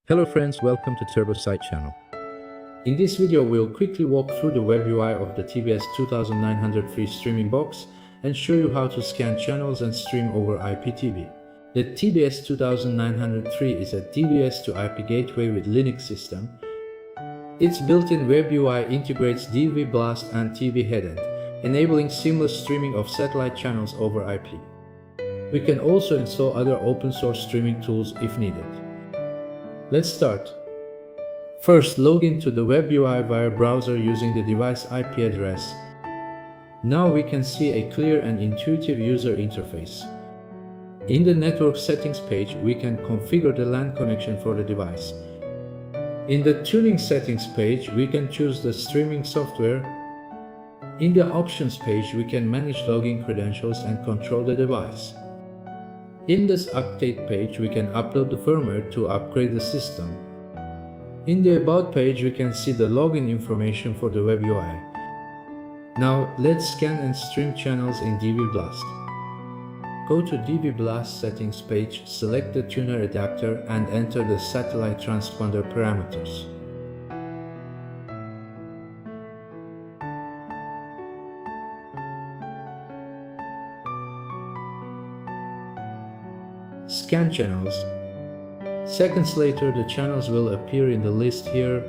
Hello friends, welcome to TurboSite channel. In this video, we'll quickly walk through the web UI of the TBS 2903 streaming box and show you how to scan channels and stream over IPTV. The TBS 2903 is a DVS to IP gateway with Linux system. Its built-in web UI integrates DVBlast and Tvheadend, enabling seamless streaming of satellite channels over IP. We can also install other open-source streaming tools if needed. Let's start. First, log into the web UI via browser using the device IP address. Now we can see a clear and intuitive user interface. In the network settings page, we can configure the LAN connection for the device. In the tuning settings page, we can choose the streaming software. In the options page, we can manage login credentials and control the device. In this update page, we can upload the firmware to upgrade the system. In the About page, we can see the login information for the web UI. Now, let's scan and stream channels in DVBlast. Go to DVBlast settings page, select the tuner adapter and enter the satellite transponder parameters. Scan channels. Seconds later, the channels will appear in the list here.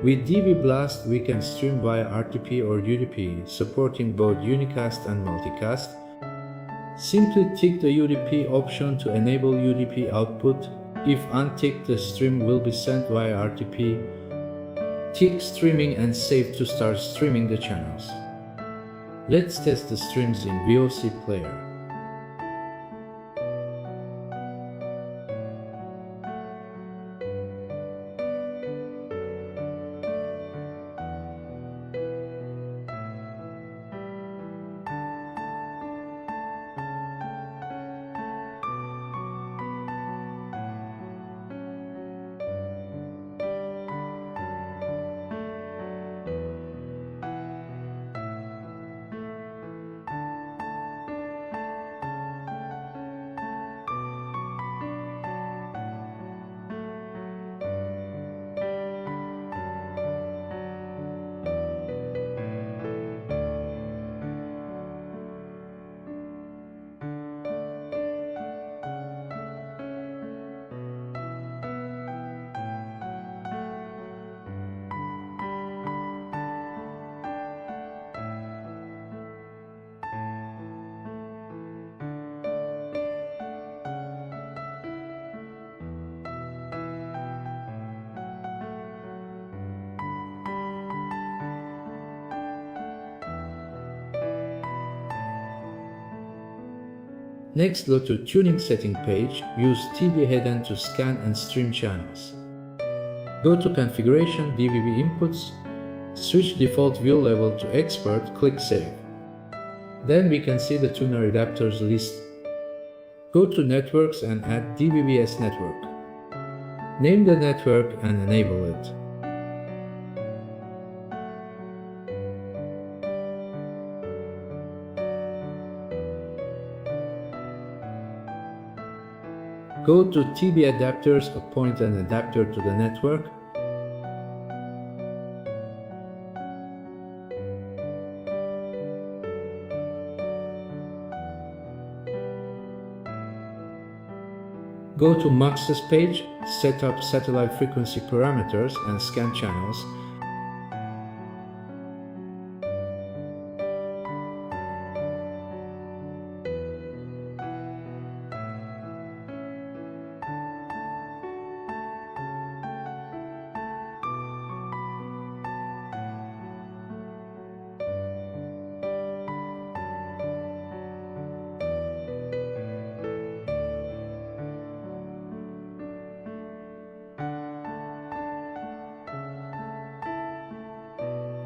With DVBlast, we can stream via RTP or UDP, supporting both unicast and multicast. Simply tick the UDP option to enable UDP output. If unticked, the stream will be sent via RTP. Tick streaming and save to start streaming the channels. Let's test the streams in VOC player. Next, go to Tuning Setting page, use Tvheadend to scan and stream channels. Go to Configuration, DVB Inputs, switch Default View Level to Expert, click Save. Then we can see the tuner adapters list. Go to Networks and add DVB-S network. Name the network and enable it. Go to TB adapters, appoint an adapter to the network. Go to Maxes page, set up satellite frequency parameters and scan channels.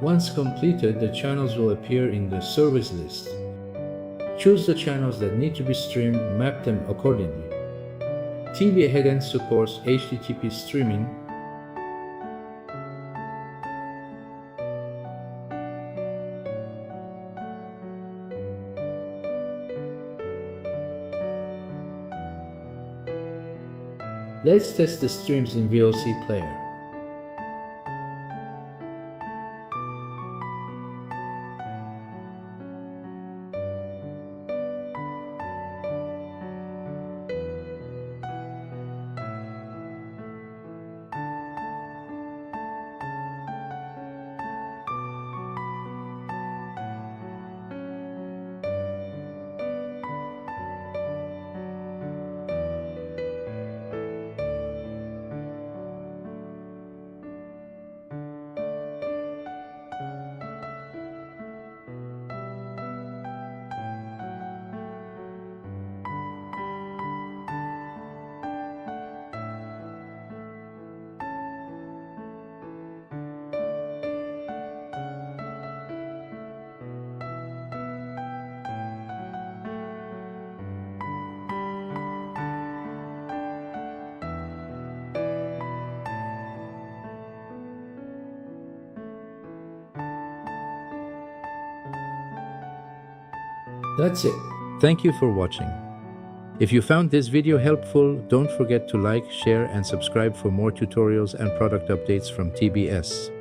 Once completed, the channels will appear in the service list. Choose the channels that need to be streamed, map them accordingly. Tvheadend supports HTTP streaming. Let's test the streams in VLC player. That's it. Thank you for watching. If you found this video helpful, don't forget to like, share, and subscribe for more tutorials and product updates from TBS.